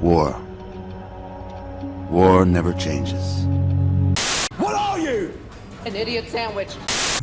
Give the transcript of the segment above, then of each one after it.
War. War never changes. What are you? An idiot sandwich.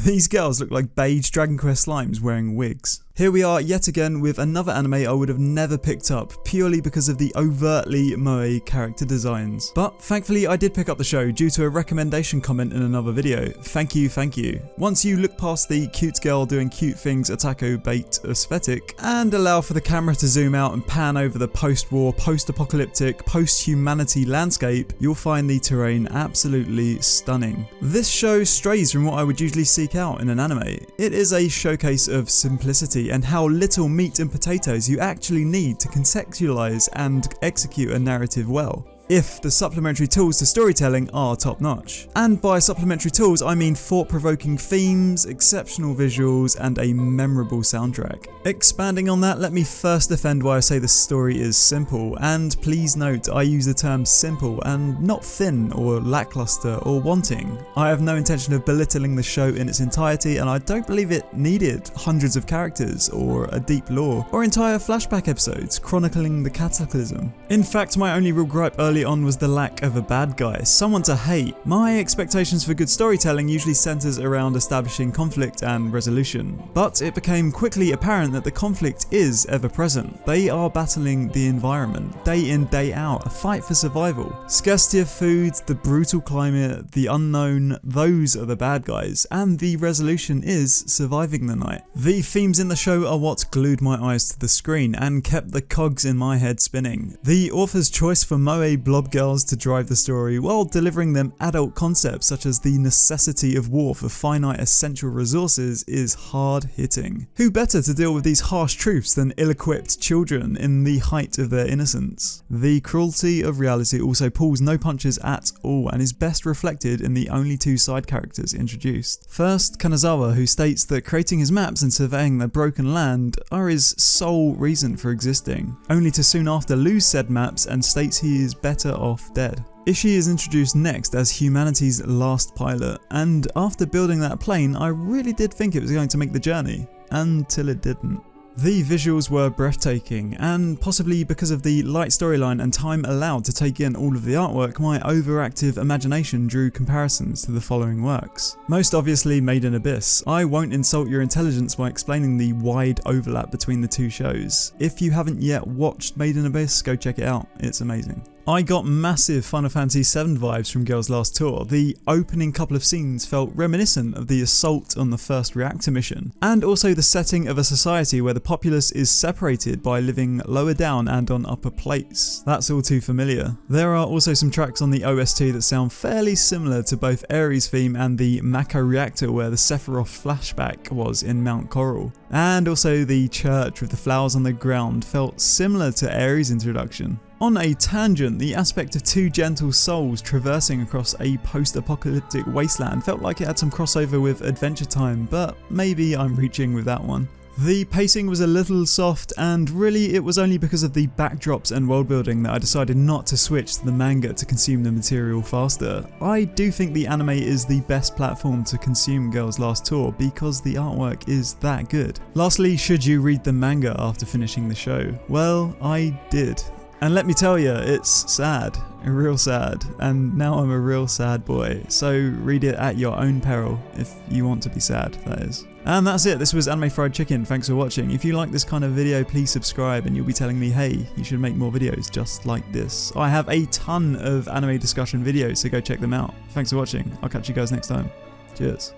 These girls look like beige Dragon Quest slimes wearing wigs. Here we are yet again with another anime I would have never picked up purely because of the overtly moe character designs. But thankfully I did pick up the show due to a recommendation comment in another video. Thank you, thank you. Once you look past the cute girl doing cute things otaku bait aesthetic and allow for the camera to zoom out and pan over the post-war, post-apocalyptic, post-humanity landscape, you'll find the terrain absolutely stunning. This show strays from what I would usually seek out in an anime. It is a showcase of simplicity and how little meat and potatoes you actually need to contextualise and execute a narrative well, if the supplementary tools to storytelling are top notch. And by supplementary tools I mean thought-provoking themes, exceptional visuals and a memorable soundtrack. Expanding on that, let me first defend why I say the story is simple, and please note I use the term simple and not thin or lackluster or wanting. I have no intention of belittling the show in its entirety, and I don't believe it needed hundreds of characters or a deep lore or entire flashback episodes chronicling the cataclysm. In fact, my only real gripe early on was the lack of a bad guy, someone to hate. My expectations for good storytelling usually centers around establishing conflict and resolution, but it became quickly apparent that the conflict is ever present. They are battling the environment, day in, day out, a fight for survival. Scarcity of food, the brutal climate, the unknown, those are the bad guys, and the resolution is surviving the night. The themes in the show are what glued my eyes to the screen and kept the cogs in my head spinning. The author's choice for moe blob girls to drive the story while delivering them adult concepts such as the necessity of war for finite essential resources is hard hitting. Who better to deal with these harsh truths than ill-equipped children in the height of their innocence? The cruelty of reality also pulls no punches at all and is best reflected in the only two side characters introduced. First, Kanazawa, who states that creating his maps and surveying their broken land are his sole reason for existing, only to soon after lose said maps and states he is better off dead. Ishii is introduced next as humanity's last pilot, and after building that plane I really did think it was going to make the journey, until it didn't. The visuals were breathtaking, and possibly because of the light storyline and time allowed to take in all of the artwork, my overactive imagination drew comparisons to the following works. Most obviously Made in Abyss. I won't insult your intelligence by explaining the wide overlap between the two shows. If you haven't yet watched Made in Abyss, go check it out, it's amazing. I got massive Final Fantasy VII vibes from Girls' Last Tour. The opening couple of scenes felt reminiscent of the assault on the first reactor mission, and also the setting of a society where the populace is separated by living lower down and on upper plates. That's all too familiar. There are also some tracks on the OST that sound fairly similar to both Ares' theme and the Mako reactor where the Sephiroth flashback was in Mount Coral. And also the church with the flowers on the ground felt similar to Ares' introduction. On a tangent, the aspect of two gentle souls traversing across a post-apocalyptic wasteland felt like it had some crossover with Adventure Time, but maybe I'm reaching with that one. The pacing was a little soft, and really it was only because of the backdrops and world building that I decided not to switch to the manga to consume the material faster. I do think the anime is the best platform to consume Girls' Last Tour because the artwork is that good. Lastly, should you read the manga after finishing the show? Well, I did. And let me tell you, it's sad, real sad, and now I'm a real sad boy, so read it at your own peril, if you want to be sad, that is. And that's it, this was Anime Fried Chicken, thanks for watching. If you like this kind of video, please subscribe and you'll be telling me, hey, you should make more videos just like this. I have a ton of anime discussion videos, so go check them out. Thanks for watching, I'll catch you guys next time. Cheers.